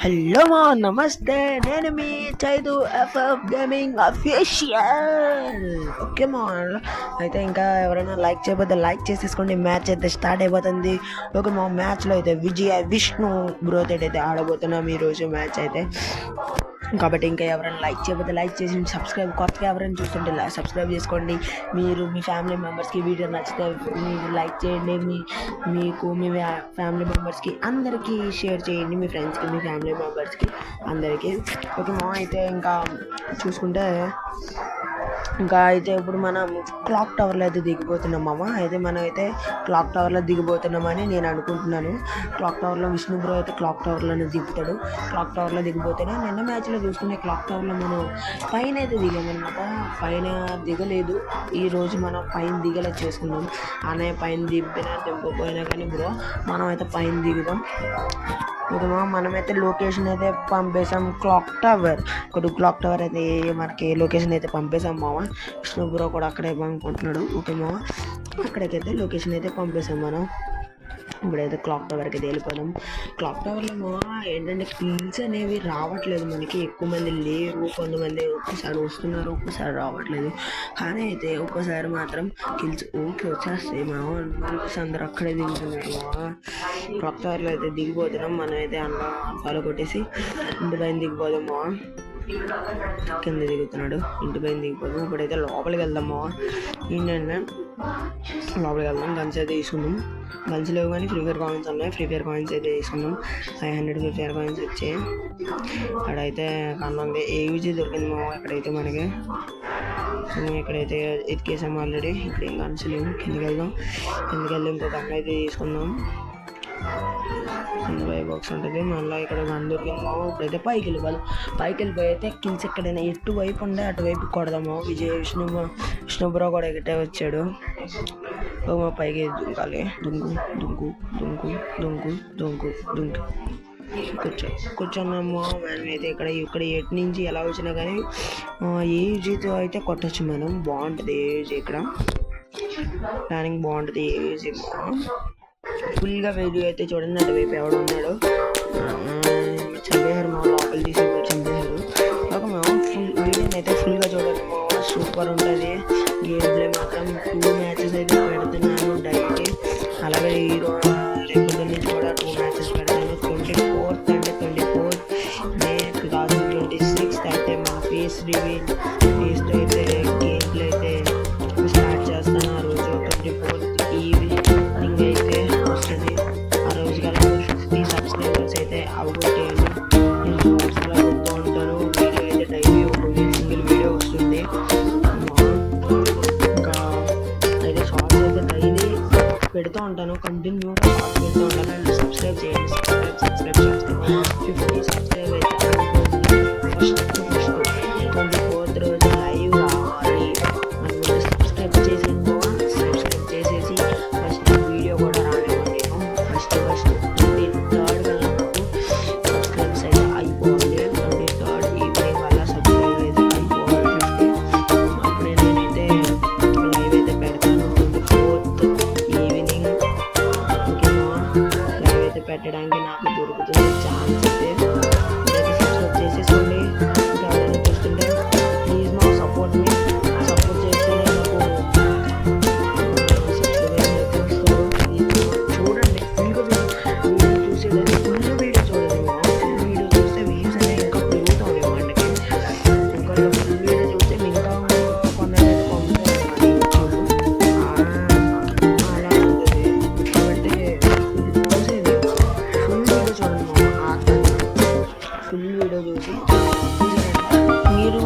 Hello మా నమస్తే, నేను మీ Chaitu FF gaming official. Okay మా, అయితే ఇంకా ఎవరైనా లైక్ చేయబోతే లైక్ చేసేసుకోండి. మ్యాచ్ అయితే స్టార్ట్ అయిపోతుంది. ఓకే మా, మ్యాచ్లో అయితే విజయ విష్ణు బ్రోత్ అయితే ఆడబోతున్నాం ఈరోజు మ్యాచ్ అయితే. కాబట్టి ఇంకా ఎవరైనా లైక్ చేయబోతే లైక్ చేసి సబ్స్క్రైబ్, కొత్తగా ఎవరైనా చూస్తుంటే సబ్స్క్రైబ్ చేసుకోండి. మీరు మీ ఫ్యామిలీ మెంబర్స్కి వీడియో నచ్చితే మీరు లైక్ చేయండి. మీకు మీ ఫ్యామిలీ మెంబర్స్కి అందరికీ షేర్ చేయండి, మీ ఫ్రెండ్స్కి, మీ ఫ్యామిలీ మెంబర్స్కి అందరికీ. ఓకే మా, అయితే ఇంకా చూసుకుంటే ఇప్పుడు మనం క్లాక్ టవర్లో అయితే దిగిపోతున్నాం మామ. అయితే మనం అయితే క్లాక్ టవర్లో దిగిపోతున్నామని నేను అనుకుంటున్నాను. క్లాక్ టవర్లో విష్ణు బ్రో అయితే క్లాక్ టవర్లోనే దిగుతాడు. క్లాక్ టవర్లో దిగిపోతేనే నిన్న మ్యాచ్లో చూసుకునే క్లాక్ టవర్లో మనం పైన అయితే దిగామన్నమాట. పైన దిగలేదు, ఈరోజు మనం పైన దిగేలా చేసుకున్నాం. అనే పైన దింపపోయినా కానీ బ్రో మనం అయితే పైన దిగుదాం. ఓకేమా, మనమైతే లొకేషన్ అయితే పంపేసాం. క్లాక్ టవర్ అయితే మనకి లొకేషన్ అయితే పంపేసాం మామ. విష్ణు బ్రో కూడా అక్కడే అనుకుంటున్నాడు. ఓకే మామ, అక్కడికైతే లొకేషన్ అయితే పంపేసాం మనం. ఇప్పుడైతే క్లాక్ టవర్కి వెళ్ళిపోయాం. క్లాక్ టవర్లో ఏంటంటే కిల్స్ అనేవి రావట్లేదు మనకి, ఎక్కువ మంది లేరు. కొంతమంది ఒక్కసారి వస్తున్నారు, ఒక్కసారి రావట్లేదు. కానీ అయితే ఒక్కసారి మాత్రం కిల్స్ ఓకే వచ్చేస్తాయి మామ. అందరూ అక్కడే దిగుతున్నారు మామ. క్లాక్ టవర్లో అయితే దిగిపోతున్నాం మనం. అయితే అందులో ఫాలో కొట్టేసి ఇంటి పైన దిగిపోదాం మామ. కింద దిగుతున్నాడు, ఇంటి పైన దిగిపోదాం. ఇప్పుడైతే లోపలికి వెళ్దాం మామ. ఏంటంటే లోపలికి వెళ్దాం. గన్స్ అయితే తీసుకుందాం. గన్స్ లేవు కానీ ఫ్రీ ఫైర్ కాయిన్స్ ఉన్నాయి. ఫ్రీ ఫైర్ కాయిన్స్ అయితే తీసుకున్నాం. 500 ఫ్రీ ఫైర్ కాయిన్స్ వచ్చాయి. అక్కడైతే కన్నంగా ఏయూజీ దొరికింది మామ. ఇక్కడైతే మనకి ఇక్కడైతే ఎతికేసాం ఆల్రెడీ. ఇక్కడ ఏం గన్స్ లేవు. కిందకి వెళ్దాం ఇంకో గన్ అయితే తీసుకుందాం. బై బాక్స్ ఉంటుంది మళ్ళీ. ఇక్కడ గన్ దొరికింది మామ. ఇప్పుడైతే పైకి వెళ్ళిపోయి అయితే కిల్స్ ఎక్కడైనా ఎటువైపు ఉండే అటువైపు కొడదాము. విష్ణు బ్రో కూడా ఎగిటే వచ్చాడు. మా పైకి దుంకాలి. దుంకు కూర్చున్నాము. మనం అయితే ఇక్కడ ఎటు నుంచి ఎలా వచ్చినా కానీ ఏజీతో అయితే కొట్టచ్చు మనం. బాగుంటుంది ఏజీ, ఇక్కడ ప్లానింగ్ బాగుంటుంది ఏజీ. ఫుల్గా వీడియో అయితే చూడండి. అటువైపు ఎవడు ఉన్నాడు, చంపేశారు మా, లోపల తీసి చంపేశారు. ఒక మేము వీడియోని అయితే ఫుల్గా చూడండి మా, సూపర్ ఉంటుంది. గేమ్ ప్లే మాత్రం 2 మ్యాచెస్ అయితే పెడుతున్నాను డైలీ. అలాగే రేపు నుంచి కూడా 2 మ్యాచెస్ పెడతాను. 24th అంటే 24th మే 2026 అయితే మన ఫేస్తో అయితే గేమ్ ప్లే అయితే స్టార్ట్ చేస్తాను. ఆ రోజు 24th ఈవినింగ్ అయితే వస్తుంది. ఆ రోజు కల్లా 50 సబ్స్క్రైబర్స్ అయితే అవగొట్టేయండి. నేను షార్ట్స్ అలా కొడుతూ ఉంటాను. వీడియో అయితే డైలీ ఒక సింగిల్ వీడియో వస్తుంది. ఇంకా అయితే షార్ట్స్ అయితే డైలీ పెడుతూ ఉంటాను. కంటిన్యూగా షార్ట్స్ పెడుతూ ఉంటాను. అండ్ సబ్స్క్రైబ్ చేయండి. సబ్స్క్రైబ్ చేస్తే 50 సబ్స్క్రైబ్ అయితే ఫస్ట్ 24th రోజు లైవ్ రావాలి. సబ్స్క్రైబ్ చేసేసి ఫస్ట్ వీడియో కూడా రానివ్వండి. ఫస్ట్ 23rd కల్లా నాకు సబ్స్క్రైబ్స్ అయితే అయిపోవాలి. 23rd ఈవినింగ్ వల్ల సబ్స్క్రైబ్ అయితే అయిపోవాలి 50. అప్పుడే నేనైతే లైవ్ అయితే పెడతాను 24th ఈవినింగ్. ఓకేనా, లైవ్ అయితే పెట్టడానికి నాకు దొరుకుతుంది ఛాన్స్ అయితే. సబ్స్క్రైబ్ చేసేసుకోండి. ఇంకా ఎవరైనా చూస్తుంటే ప్లీజ్ మా సపోర్ట్ చేస్తే నాకు సబ్స్క్రైబర్స్ అయితే వస్తారు. చూడండి వీడియో చూసేదాన్ని ఫుల్ వీడియో చూడండి మా. ఫుల్ వీడియో చూస్తే వ్యూస్ అనేవి ఇంకా పెరుగుతాయి మనకి. ఇంకా ఫుల్ వీడియో చూస్తే ఇంకా కొందరైతే పంపుతారు యూట్యూబ్ అలా ఉంటుంది. కాబట్టి చూసేది ఫుల్ వీడియో చూడండి మా. ఫుల్ వీడియో చూసి మీరు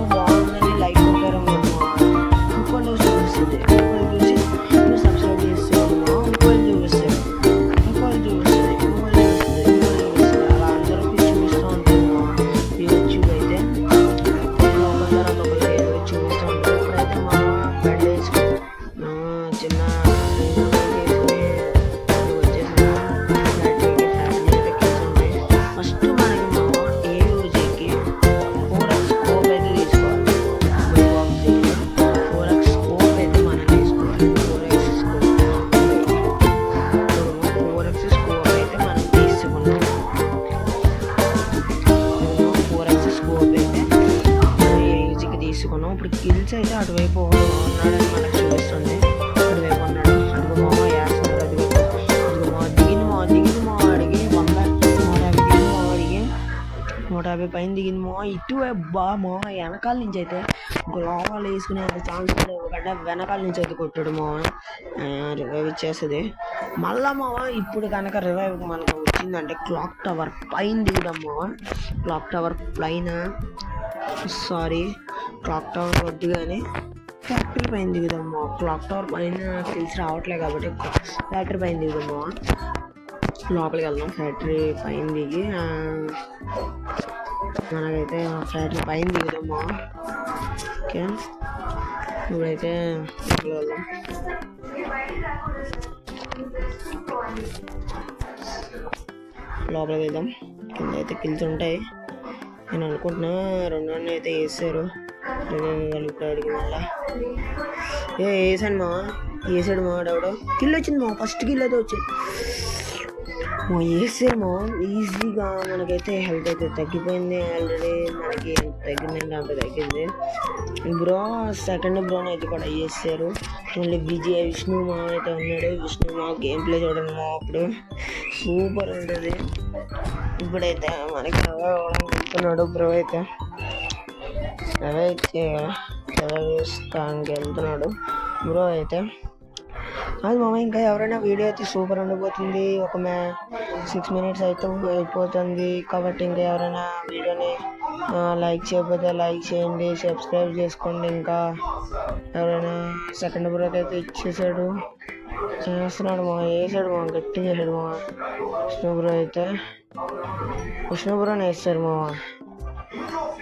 150 పైన దిగింది మా. ఇటు బా మా వెనకాల నుంచి అయితే గ్లోవాల్ వేసుకునే ఛాన్స్ లేకుండా వెనకాల నుంచి అయితే కొట్టాడు మా. రివైవ్ ఇచ్చేస్తుంది మళ్ళా మా. ఇప్పుడు కనుక రివైవ్ మనకు వచ్చిందంటే క్లాక్ టవర్ పైన దిగుదాం మా. క్లాక్ టవర్ పైన క్లాక్ టవర్ వద్దు కానీ ఫ్యాక్టరీ పైన దిగుదాము. క్లాక్ టవర్ పైన తెలిసి రావట్లేదు కాబట్టి ఫ్యాక్టరీ పైన దిగుదాము. లోపలికి వెళ్దాం. ఫ్యాక్టరీ పైన దిగి మనకైతే ఫ్యాక్టరీ పైన దిగుదాము. ఓకే ఇప్పుడైతే వెళ్దాం. లోపలికి వెళ్దాం. కింద అయితే కిల్స్ ఉంటాయి నేను అనుకుంటున్నా. 2 అయితే వేసారు అడిగి మళ్ళా వేసాను మా. వేసాడు మా డౌడు కిల్ వచ్చింది మా. ఫస్ట్ కిల్ అయితే వచ్చింది మా. వేసాము ఈజీగా. మనకైతే హెల్త్ అయితే తగ్గిపోయింది ఆల్రెడీ. మనకి తగ్గిందంటే అంత తగ్గింది బ్రో. సెకండ్ బ్రోని అయితే కూడా వేసారు. మళ్ళీ విష్ణు మా అయితే ఉన్నాడు. విష్ణు మా గేమ్ ప్లే చూడండి మా. అప్పుడు సూపర్ ఉంటుంది. ఇప్పుడైతే మనకి వెళ్తున్నాడు బ్రో. అయితే చూస్తానికి వెళ్తున్నాడు బ్రో. అయితే అది మామ. ఇంకా ఎవరైనా వీడియో అయితే సూపర్ ఉండిపోతుంది. ఒక 6 minutes అయితే అయిపోతుంది కాబట్టి ఇంకా ఎవరైనా వీడియోని లైక్ చేయకపోతే లైక్ చేయండి, సబ్స్క్రైబ్ చేసుకోండి. ఇంకా ఎవరైనా సెకండ్ బ్రోకి అయితే ఇచ్చేసాడు చేస్తున్నాడు మా. వేసాడు మా. గట్టిగా వేసాడు మా విష్ణు బ్రో. అయితే విష్ణు బ్రోని వేస్తారు మా.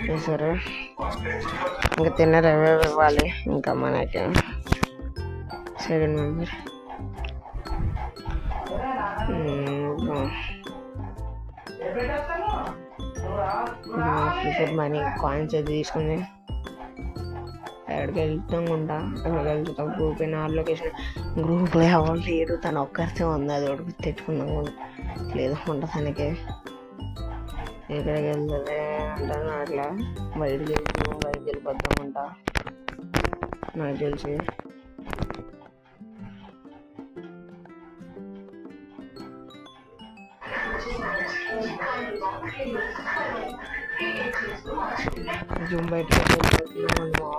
వేసారు ఇంకా తిన్నారు ఇవ్వాలి. ఇంకా మనకి second member super money coins అయితే తీసుకుని ఎక్కడికి వెళ్తాం అక్కడికి వెళ్తాం. గ్రూప్ లొకేషన్ గ్రూప్లో ఎవరు లేరు. తను ఒక్కరితో ఉంది. అది ఒకటి తెచ్చుకున్నాం కూడా లేదు ఉంట తనకి. ఎక్కడికి వెళ్తుంది అంటాను అట్లా. బయటికి వెళ్ళిపోతామంట నాకు తెలిసి. జూమ్ బయటకి వెళ్ళిపోతున్నామో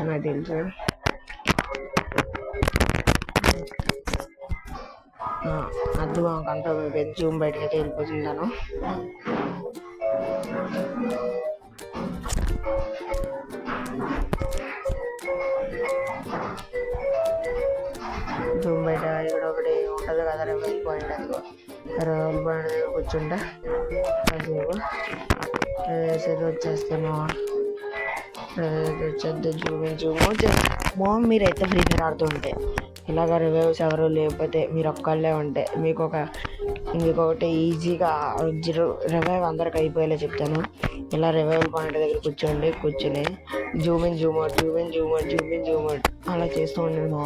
నాకు తెలుసు. అది మాకు అంతా జూమ్ బయటకి అయితే వెళ్ళిపోతున్నాను. జూమ్ బయట ఇక్కడ ఒకటి ఉంటుంది కదా రెవెల్ పాయింట్. అదిగో రెవెల్ పాయింట్ దగ్గర కూర్చుంటా కాసేపు వచ్చేస్తాను. వచ్చేద్దు జూమ్ మోమ్. మీరైతే ఫ్రీ ఫైర్ ఆడుతుంటే ఇలాగ రివైవ్స్ ఎవరు లేకపోతే మీరు ఒక్కళ్ళే ఉంటే ఇంకొకటి ఈజీగా రివైవ్ అందరికి అయిపోయేలా చెప్తాను. ఇలా రివైవ్ పాయింట్ దగ్గర కూర్చుని జూమ్ అవుట్ అలా చేస్తూ ఉండండి మా.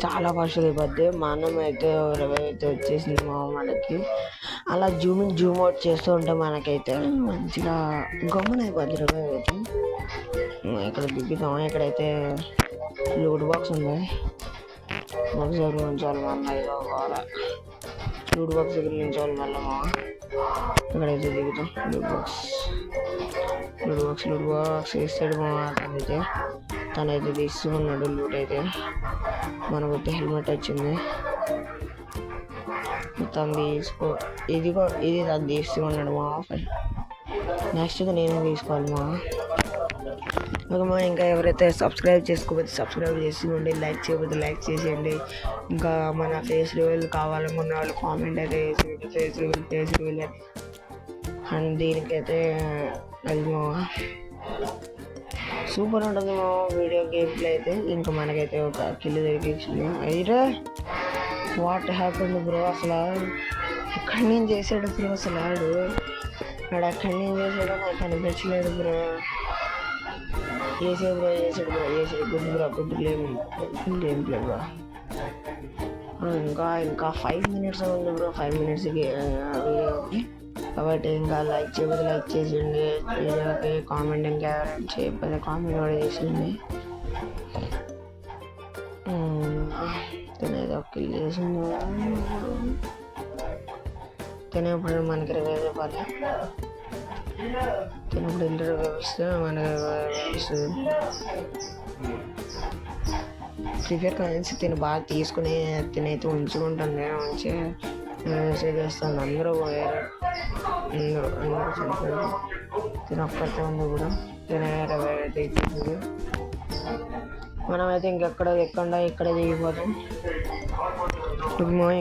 చాలా ఫాస్ట్గా అయిపోద్ది. మనం అయితే రివైవ్ అయితే వచ్చేసింది మా మనకి. అలా జూమ్ అవుట్ చేస్తూ ఉంటే మనకైతే మంచిగా గమ్మున అయిపోద్ది రివైవ్ అయితే. ఇక్కడ దిగుతాం. ఇక్కడైతే లూట్ బాక్స్ ఉంది. బాక్స్ దగ్గర నుంచాలి మళ్ళీ. లూట్ బాక్స్ దగ్గర నుంచాలి మళ్ళీ మా. ఇక్కడైతే దిగుతాం. లూట్ బాక్స్ వేస్తాడు మా. తనైతే తీసుకున్నాడు లూట్ అయితే. మనకైతే హెల్మెట్ వచ్చింది. తను ఇది తను తీసుకున్నాడు మా. నెక్స్ట్ నేను తీసుకోవాలి మా. ఓకే ఇంకా ఎవరైతే సబ్స్క్రైబ్ చేసుకోకపోతే సబ్స్క్రైబ్ చేసుకోండి. లైక్ చేయకపోతే లైక్ చేసేయండి. ఇంకా మన ఫేస్ రివీల్ కావాలనుకున్న వాళ్ళు కామెంట్ అయితే వేసేయండి. ఫేస్ రివీల్ అండ్ దీనికైతే అది మా సూపర్ ఉంటుంది మా వీడియో గేమ్ ప్లే అయితే. ఇంకా మనకైతే ఒక కిల్ దొరికించింది. అయితే వాట్ హ్యాపెండ్ బ్రో. అసలు ఎక్కడి నుంచి చేసాడు బ్రో. అసలు ఆడు ఎక్కడి నుంచి చేసాడో నాకు అనిపించలేదు బ్రో. చేసాడు good bro. Good game play bro. ఇంకా 5 minutes ఉంది బ్రో. 5 minutesకి వీడియోకి కాబట్టి ఇంకా లైక్ చేయకపోతే లైక్ చేసేయండి. వీడియోకి కామెంట్ ఇంకా ఎవరైనా చేయకపోతే కామెంట్ కూడా చేసేయండి. తినేది ఒక కిల్ చేసింది. తినేప్పుడు మనకి రివైవ్ ఇవ్వాలి. తినప్పుడు ఇంటర్వ్యూ వస్తే మనకి వస్తుంది. ఫ్రీ ఫైర్ కాయిన్స్ తిని బాగా తీసుకుని తినైతే ఉంచుకుంటాను. నేను ఉంచి మెసేజ్ చేస్తాను. అందరూ పోయారు, అందరూ చనిపోయారు. తినొక్కతే ఉంది కూడా తినేది. మనమైతే ఇంకెక్కడ ఇక్కడ దిగిపోతాం.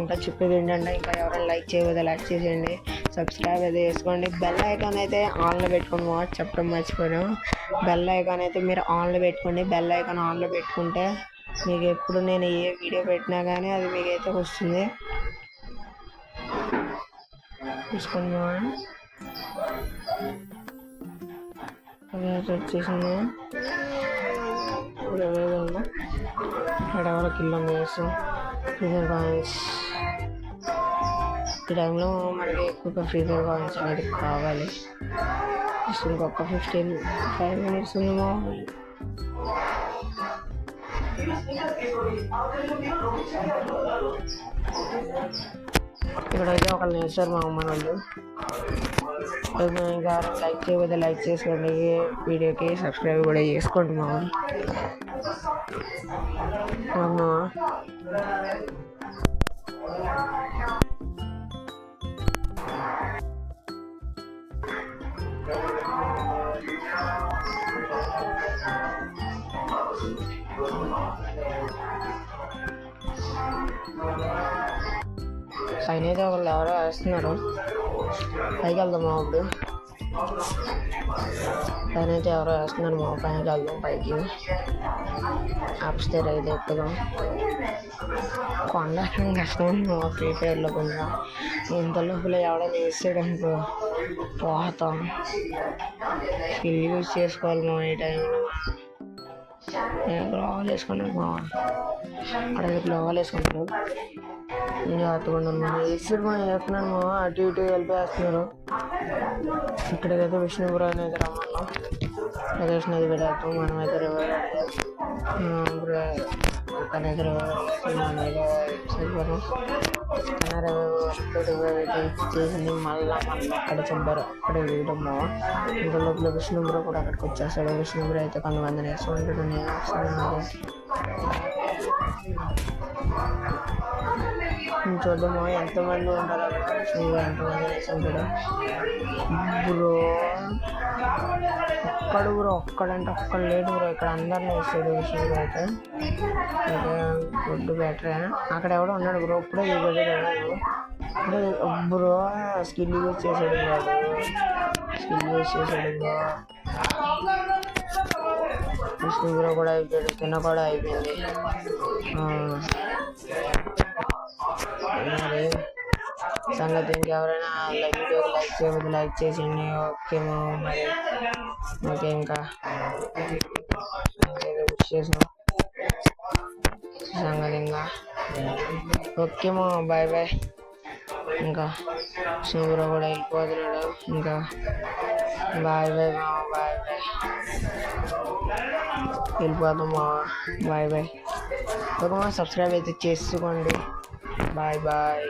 ఇంకా చెప్పేది ఏంటంటే, ఇంకా ఎవరైనా లైక్ చేయకపోతే లైక్ చేసేయండి, సబ్స్క్రైబ్ అయితే చేసుకోండి. బెల్ ఐకాన్ అయితే ఆన్లో పెట్టుకోండి. చెప్పడం మర్చిపోయాను. బెల్ ఐకాన్ అయితే మీరు ఆన్లో పెట్టుకోండి. బెల్ ఐకాన్ ఆన్లో పెట్టుకుంటే మీకు ఎప్పుడు నేను ఏ వీడియో పెట్టినా కానీ అది మీకైతే వస్తుంది. చూసుకోండి. వచ్చేసింది. ఇక్కడ ఎవరో కిల్ వేస్తాం. ఫ్రీ ఫైర్ కాయిన్స్ ఈ టైంలో మనకి ఎక్కువ ఫ్రీ ఫైర్ కాయిన్స్ అనేది కావాలి. ఇంకొక 5 minutes ఉందేమో. ఇక్కడైతే ఒకళ్ళు వేస్తారు మా అమ్మ వాళ్ళు. ఇంకా లైక్ చేయకపోతే లైక్ చేసుకోండి, వీడియోకి సబ్స్క్రైబ్ కూడా చేసుకోండి మా వాళ్ళు. అవునా పైన అయితే ఒకళ్ళు ఎవరో వేస్తున్నారు. పైకి వెళ్దాం మా ఇప్పుడు. పైన అయితే ఎవరో వేస్తున్నారు మా పైనకి వెళ్దాం. పైకి అప్స్టేర్ అయితే ఎక్కుదాం. కొండ కష్టం మా ఫ్రీ ఫైర్లో కొంచెం. ఇంత లోపల ఎవడో వేసాడు అనుకో పోతాం. స్కిల్ యూజ్ చేసుకోవాలి మా ఈ టైంలో. గ్లోవాల్ వేసుకున్నాడు మా అక్కడ గ్లోవాల్ వేసుకుంటారు. జాగ్రత్తగా వేసాడు మా వేస్తున్నాను మా అటు ఇటు వెళ్ళిపోయేస్తున్నారు. ఇక్కడికైతే విష్ణుపురం అనేది రమ్మన్నాం. లొకేషన్ అయితే పెట్టేస్తాం. మనమైతే తనైతే సరిపోతాం. చేసింది మళ్ళీ అక్కడ చెప్పారు. అక్కడ వేయడం ఇంత లోపల విష్ణుపురం కూడా అక్కడికి వచ్చేస్తాడు. విష్ణుపురం అయితే కొంతమందిని వేసుకుంటాడు. నేను చూద్దామా ఎంతమంది ఉంటారు అక్కడ. ఎంతమంది వేసుకుంటాడు బ్రో. ఒక్కడంటే ఒక్కడు లేడు బ్రో. ఇక్కడ అందరిని వేస్తాడు విషయంలో అయితే ఫుడ్ బెటరే. అక్కడ ఎవడో ఉన్నాడు బ్రో. ఇప్పుడే బ్రో స్కిల్ యూజ్ చేసాడు బ్రో. విష్ణు బ్రో కూడా అయిపోయాడు. తిన్న కూడా అయిపోయింది. మరి సంగతి ఇంకెవరైనా వీడియోకి లైక్ చేయకపోతే లైక్ చేసేయండి. ఓకేమో మరి. ఓకే ఇంకా చేసాం సంగతి ఇంకా ఓకేమో. Bye bye. ఇంకా శివరావు కూడా వెళ్ళిపోతున్నాడు. ఇంకా బాయ్ బాయ్ మా. Bye bye. వెళ్ళిపోతాం మా. Bye bye. ఓకే మా. సబ్స్క్రైబ్ అయితే చేసుకోండి. Bye bye.